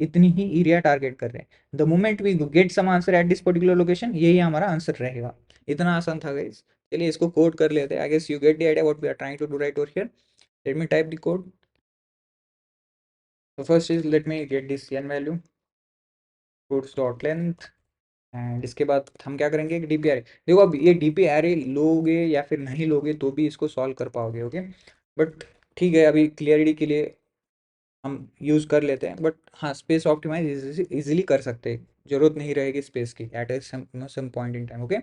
इतनी ही एरिया टारगेट कर रहे हैं। The moment we get some answer at this particular location, यही हमारा आंसर रहेगा। इतना आसान था गाइस, चलिए इसको कोड कर लेते हैं। I guess you get the idea what we are trying to do right over here. Let me type the code. So first is let me get this n value, fruits dot length, and इसके बाद हम क्या करेंगे, एक DP array. देखो अब ये DP array लोगे या फिर नहीं लोगे तो भी इसको सॉल्व कर पाओगे, ओके। बट ठीक है, अभी क्लियरिटी के लिए हम यूज़ कर लेते हैं, बट हाँ स्पेस ऑप्टिमाइज इजीली कर सकते हैं, जरूरत नहीं रहेगी स्पेस की at a some point in time, okay.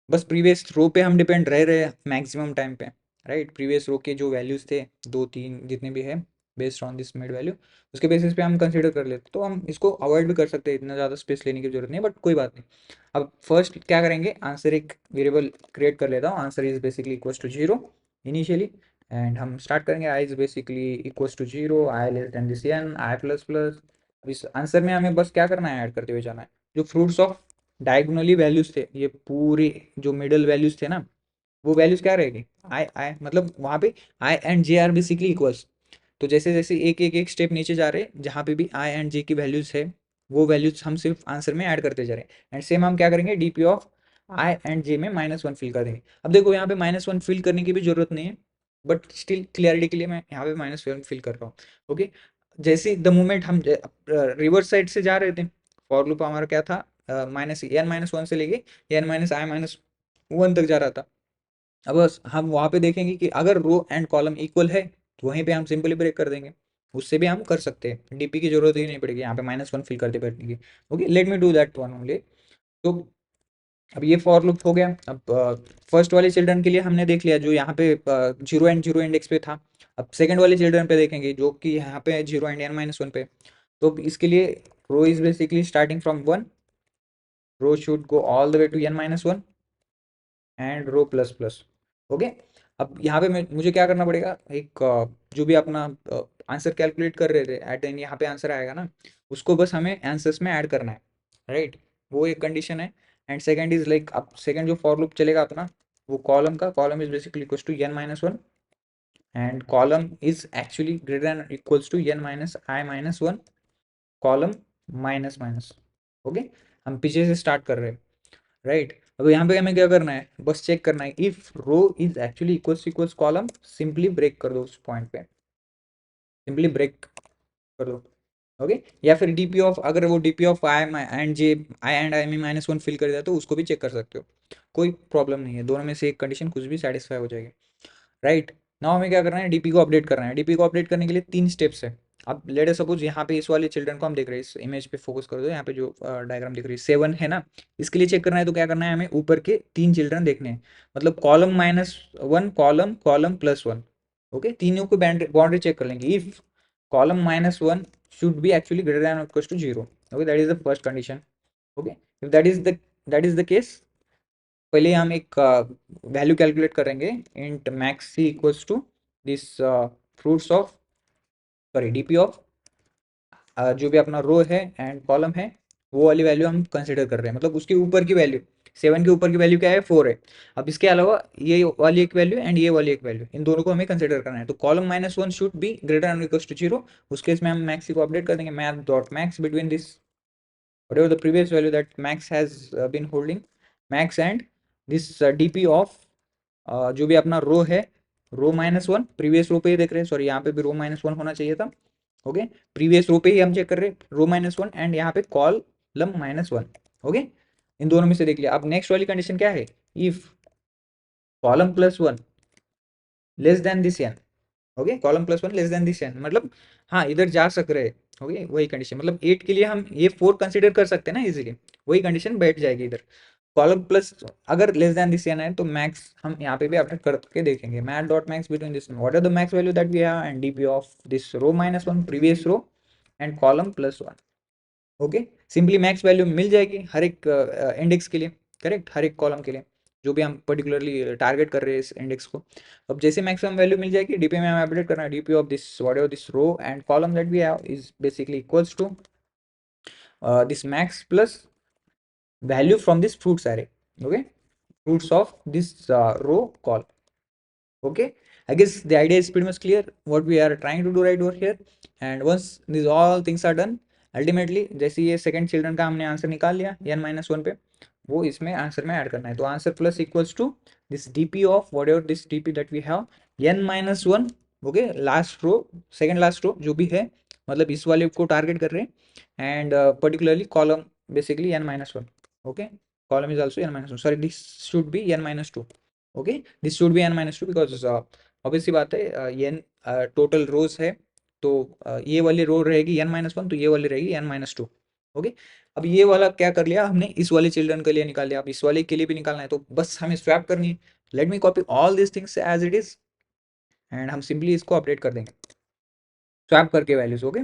बस प्रीवियस रो पे हम डिपेंड रह रहे हैं मैक्सिमम टाइम पे, राइट। प्रीवियस रो के जो वैल्यूज थे, दो तीन जितने भी है, based on this mid value, उसके बेसिस पे हम कंसीडर कर लेते, तो हम इसको अवॉइड भी कर सकते हैं, इतना ज़्यादा स्पेस लेने की जरूरत नहीं है, बट कोई बात नहीं। अब फर्स्ट क्या करेंगे, आंसर एक वेरिएबल क्रिएट कर लेता हूँ, answer is basically equals to zero initially. And हम स्टार्ट करेंगे, i is basically equals to zero, i less than this n, i plus plus. इस आंसर में हमें बस क्या करना है, ऐड करते हुए जाना है जो फ्रूट्स ऑफ डायगोनली वैल्यूज थे, ये पूरे जो मिडल वैल्यूज थे ना, वो वैल्यूज क्या रहेगी, आई आई, मतलब वहां पे i and j are basically equals. तो जैसे जैसे एक एक एक स्टेप नीचे जा रहे हैं, जहाँ पे भी आई एंड जे की वैल्यूज है, वो वैल्यूज हम सिर्फ आंसर में ऐड करते जा रहे हैं। एंड सेम हम क्या करेंगे, डीपी ऑफ आई एंड जे में -1 फिल कर देंगे। अब देखो यहाँ पे -1 फिल करने की भी जरूरत नहीं है, बट स्टिल क्लियरिटी के लिए मैं यहाँ पे -1 फिल कर रहा हूँ, ओके। जैसे द मोमेंट हम रिवर्स साइड से जा रहे थे, फॉर लूप हमारा क्या था, -n-1 से लेके n-i-1 तक जा रहा था। अब बस हम वहाँ पे देखेंगे कि अगर रो एंड कॉलम इक्वल है तो वहीं पे हम सिंपली ब्रेक कर देंगे, उससे भी हम कर सकते हैं, डीपी की जरूरत ही नहीं पड़ेगी यहाँ पे -1 फिल करते बैठने की, okay. Let me do that one only. तो अब ये फॉर लूप हो गया। अब फर्स्ट वाले चिल्ड्रन के लिए हमने देख लिया, जो यहाँ पे जीरो इंडेक्स पे था। अब सेकंड वाले चिल्ड्रन पे देखेंगे, जो कि यहाँ पे जीरो एंड n-1 पे। तो इसके लिए row is basically starting from 1, row should go all the way to n-1 and row plus plus, okay. अब यहाँ पे मुझे क्या करना पड़ेगा, एक जो भी अपना आंसर कैलकुलेट कर रहे थे एट एंड, यहाँ पे आंसर आएगा ना, उसको बस हमें आंसर्स में ऐड करना है, राइट। वो एक कंडीशन है। एंड सेकंड इज लाइक, अब सेकंड जो फॉर लूप चलेगा अपना, वो कॉलम का, column is basically equals to n-1 and column is actually greater than equals to n-i-1 column minus minus, okay. हम पीछे से स्टार्ट कर रहे हैं, राइट। अब यहाँ पे हमें क्या करना है, बस चेक करना है if row is actually equals column, simply break कर दो उस पॉइंट पे, सिंपली ब्रेक कर दो, ओके। या फिर डीपी ऑफ, अगर वो DP of I and J, I and I में -1 फिल कर दिया तो उसको भी चेक कर सकते हो, कोई प्रॉब्लम नहीं है, दोनों में से एक कंडीशन कुछ भी सेटिस्फाई हो जाएगी, राइट। नाउ हमें क्या करना है, डीपी को अपडेट करना है। डीपी को अपडेट करने के लिए 3 स्टेप्स है। अब लेट सपोज यहाँ पे इस वाले चिल्ड्रन को हम देख रहे हैं, इस इमेज पे फोकस कर दो, यहाँ पे जो डायग्राम दिख रही है 7 है ना, इसके लिए चेक करना है तो क्या करना है, हमें ऊपर के 3 चिल्ड्रन देखने हैं, मतलब कॉलम -1, कॉलम कॉलम +1, ओके। तीनों को बाउंड्री चेक कर लेंगे, if column -1 should be actually greater than equal to 0, okay, that is the first condition, okay. If that is the case, पहले हम एक वैल्यू कैलकुलेट करेंगे, int max c equals to this fruits of, sorry DP of जो भी अपना रो है and column है, वो वाली वैल्यू हम कंसिडर कर रहे हैं, मतलब उसके ऊपर की वैल्यू, 7 के ऊपर की वैल्यू क्या है, 4 है। अब इसके अलावा ये वाली एक वैल्यू एंड ये वाली एक वैल्यू, इन दोनों को हमें कंसिडर करना है। तो column -1 should be greater than equal to 0, उस केस में हम मैक्स को अपडेट कर देंगे, math dot max between this whatever the previous value that max has been holding, max and this dp of जो भी अपना रो है, रो -1, प्रीवियस रो पे ही देख रहे हैं, सॉरी यहाँ पे भी रो -1 होना चाहिए था, ओके। प्रीवियस रो पे ही हम चेक कर रहे हैं, रो -1 एंड यहाँ पे कॉलम -1, ओके। इन दोनों में से देख लिया। अब नेक्स्ट वाली कंडीशन क्या है, if column +1 less than this n, okay, column +1 less than this n, मतलब हाँ इधर जा सक रहे, ओके। वही कंडीशन, मतलब 8 के लिए हम ये 4 कंसीडर कर सकते हैं ना इजीली, वही कंडीशन बैठ जाएगी इधर। कॉलम प्लस अगर लेस देन दिस एन है तो मैक्स हम यहाँ पे भी अपडेट करके देखेंगे, math dot max between this, what are the max value that we have and DP of this row -1 previous row and column +1, okay. Simply max value मिल जाएगी हर एक इंडेक्स के लिए, करेक्ट, हर एक कॉलम के लिए जो भी हम पर्टिकुलरली टारगेट कर रहे हैं इस इंडेक्स को। अब जैसे मैक्सिमम वैल्यू मिल जाएगी, डीपी में हमें अपडेट करना है, DP of this whatever this row and column that we have is basically equals to this max plus value from this fruits array, okay, fruits of this row call, okay. I guess the idea is pretty much clear what we are trying to do right over here. And once these all things are done, ultimately जैसे ये second children का हमने answer निकाल लिया n-1 पे, वो इसमें answer में ऐड करना है, तो answer plus equals to this DP of whatever this DP that we have n-1, okay, last row, second last row जो भी है, मतलब इस वाले को टारगेट कर रहे हैं, and particularly column basically n-1, Okay, column is also n minus 2. Sorry, this should be n minus 2. Okay, this should be n minus 2 because obvious सी बात है n टोटल रोज है, तो ये वाली रो रहेगी n माइनस 1, तो ये वाली रहेगी n माइनस 2. ओके, अब ये वाला क्या कर लिया हमने, इस वाले चिल्ड्रन के लिए निकाल लिया, अब इस वाले के लिए भी निकालना है, तो बस हमें स्वैप करनी है. Let me copy all this things as it is and हम सिंपली इसको अपडेट कर देंगे स्वैप करके वैल्यूज. ओके,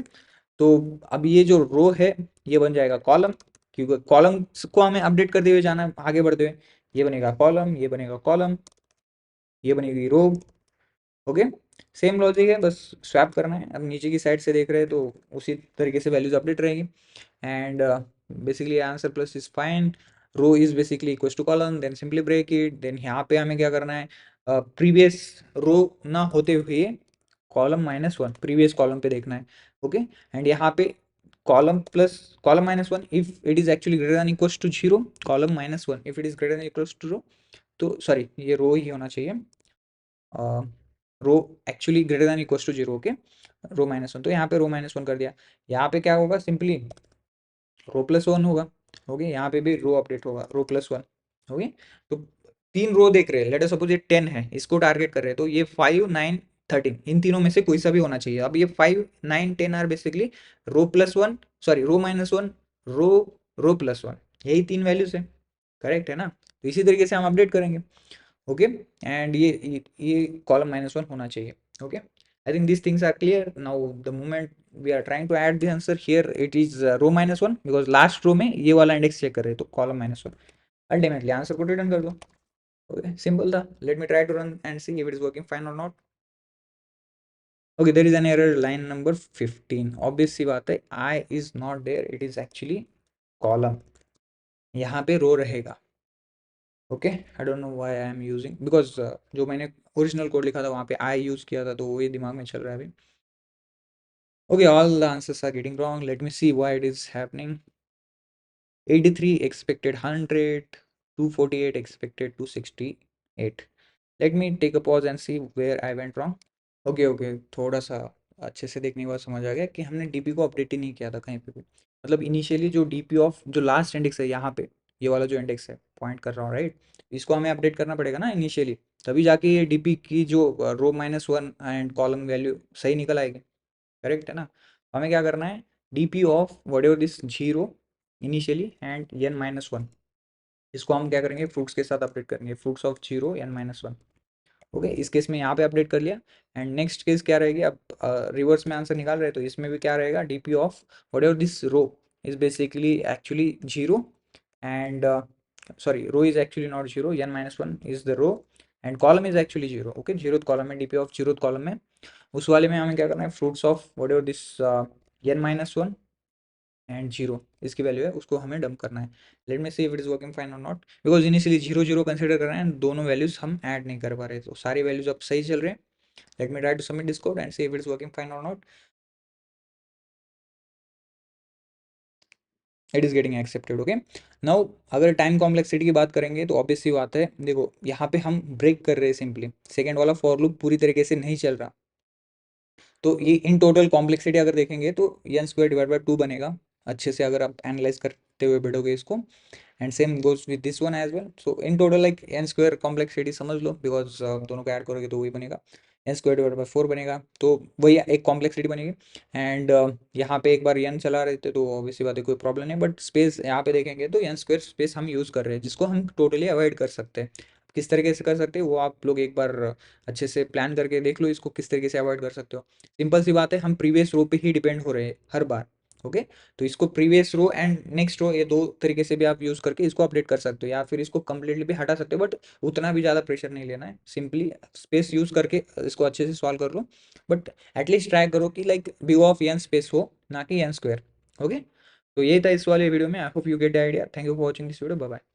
तो अब ये जो रो है ये बन जाएगा कॉलम, क्योंकि कॉलम को हमें अपडेट करते हुए जाना है आगे बढ़ते हुए. ये बनेगा कॉलम, ये बनेगा कॉलम, ये बनेगी रो. ओके, सेम लॉजिक है, बस स्वैप करना है. अब नीचे की साइड से देख रहे हैं तो उसी तरीके से वैल्यूज अपडेट रहेगी. And basically answer plus is fine, row is basically equal to column, then simply break it. Then यहाँ पे हमें क्या करना है, प्रीवियस रो ना होते हुए कॉलम माइनस 1 प्रीवियस कॉलम पे देखना है. ओके, एंड यहाँ पे column plus column minus 1 if it is actually greater than equal to 0, column minus 1 if it is greater than equal to 0. तो सॉरी, ये रो ही होना चाहिए, row actually greater than equal to 0. Okay, row minus 1, तो यहाँ पे रो minus 1 कर दिया. यहाँ पे क्या होगा, सिंपली रो प्लस 1 होगा. ओके, यहाँ पे भी रो अपडेट होगा रो प्लस 1. ओके, तो तीन रो देख रहे हैं, लेट अस सपोज ये 10 है, इसको टारगेट कर रहे हैं, तो ये 5 9 13 इन तीनों में से कोई सा भी होना चाहिए. अब ये 5 9 10 are basically row plus 1, sorry row minus 1, row row plus 1, यही तीन वैल्यूज है. करेक्ट है ना, तो इसी तरीके से हम अपडेट करेंगे. ओके, एंड ये कॉलम माइनस 1 होना चाहिए. Okay, I think these things are clear now. The moment we are trying to add the answer here, it is row minus 1 because last row में ये वाला इंडेक्स चेक कर रहे हैं, तो कॉलम माइनस 1. अल्टीमेटली आंसर को return कर दो. ओके, सिंपल था. Let me try to run and see if it is working fine और not. Okay, there is an error line number 15. Obvious सी बात है, i is not there, it is actually column, यहाँ पे row रहेगा. Okay, I don't know why I am using, because जो मैंने original code लिखा था वहाँ पे आई यूज किया था, तो वो ये दिमाग में चल रहा है अभी. Okay, all the answers are getting wrong. Let me see why it is happening. 83 expected 100, 248 expected 268. Let me take a pause and see where I went wrong. Okay okay, थोड़ा सा अच्छे से देखने के बाद समझ आ गया कि हमने डीपी को अपडेट ही नहीं किया था कहीं पे भी. मतलब इनिशियली जो डीपी ऑफ जो लास्ट इंडेक्स है यहाँ पे, ये वाला जो इंडेक्स है पॉइंट कर रहा हूँ राइट, इसको हमें अपडेट करना पड़ेगा ना इनिशियली, तभी जाके ये डीपी की जो रो माइनस 1 एंड कॉलम वैल्यू सही निकल आएगी. करेक्ट है ना, हमें क्या करना है, DP of whatever this 0 initially and n minus 1, इसको हम क्या करेंगे फ्रूट्स के साथ अपडेट करेंगे, fruits of 0 n minus 1. Okay, इस केस में यहाँ पे अपडेट कर लिया. एंड नेक्स्ट केस क्या रहेगी, अब रिवर्स में आंसर निकाल रहे हैं, तो इसमें भी क्या रहेगा, DP of whatever this row is basically actually 0 and sorry, row is actually not 0, n minus 1 is the row and column is actually 0. Okay, 0th column में डीपी ऑफ 0th कॉलम में उस वाले में हमें क्या करना है, fruits of whatever this n minus 1 and 0 इसकी वैल्यू है, उसको हमें डंप करना है. Let me see if it is working fine और नॉट, बिकॉज इनिशियली 0 0 कंसिडर कर रहे हैं, दोनों वैल्यूज हम ऐड नहीं कर पा रहे, तो सारी वैल्यूज अब सही चल रहे हैं. Let me try to submit this code and see if it is working fine और not. It is getting accepted. Okay, now अगर टाइम कॉम्प्लेक्सिटी की बात करेंगे तो ऑब्वियस सी बात है, देखो यहाँ पे हम ब्रेक कर रहे हैं सिंपली, सेकेंड वाला फॉर लूप पूरी तरीके से नहीं चल रहा, तो ये इन टोटल कॉम्प्लेक्सिटी अगर देखेंगे तो एन स्क्वायर डिवाइड बाई 2 बनेगा, अच्छे से अगर आप एनालाइज करते हुए बैठोगे इसको. And same goes with this one as well. So in total like n square complexity समझ लो, बिकॉज दोनों को ऐड करोगे तो वही बनेगा, एन स्क्वायर डिवाइड बाई 4 बनेगा, तो वही एक कॉम्प्लेक्सिटी बनेगी. एंड यहाँ पे एक बार एन चला रहे थे तो ऑब्वियसली बात है कोई प्रॉब्लम नहीं, बट स्पेस यहाँ पे देखेंगे तो एन स्क्वायर स्पेस हम यूज़ कर रहे हैं, जिसको हम टोटली अवॉइड कर सकते हैं. किस तरीके से कर सकते हैं वो आप लोग एक बार अच्छे से प्लान करके देख लो, इसको किस तरीके से अवॉइड कर सकते हो. सिंपल सी बात है, हम प्रीवियस रो पे ही डिपेंड हो रहे हैं हर बार. ओके, तो इसको previous row and next row, ये दो तरीके से भी आप यूज़ करके इसको अपडेट कर सकते हो, या फिर इसको कंप्लीटली भी हटा सकते हो, बट उतना भी ज़्यादा प्रेशर नहीं लेना है, सिंपली स्पेस यूज़ करके इसको अच्छे से सॉल्व कर लो. बट एटलीस्ट ट्राई करो कि like B of n space हो, ना कि एन स्क्वायर. ओके, तो यही था इस वाले वीडियो में. I hope you get the idea. Thank you for watching this video. Bye bye.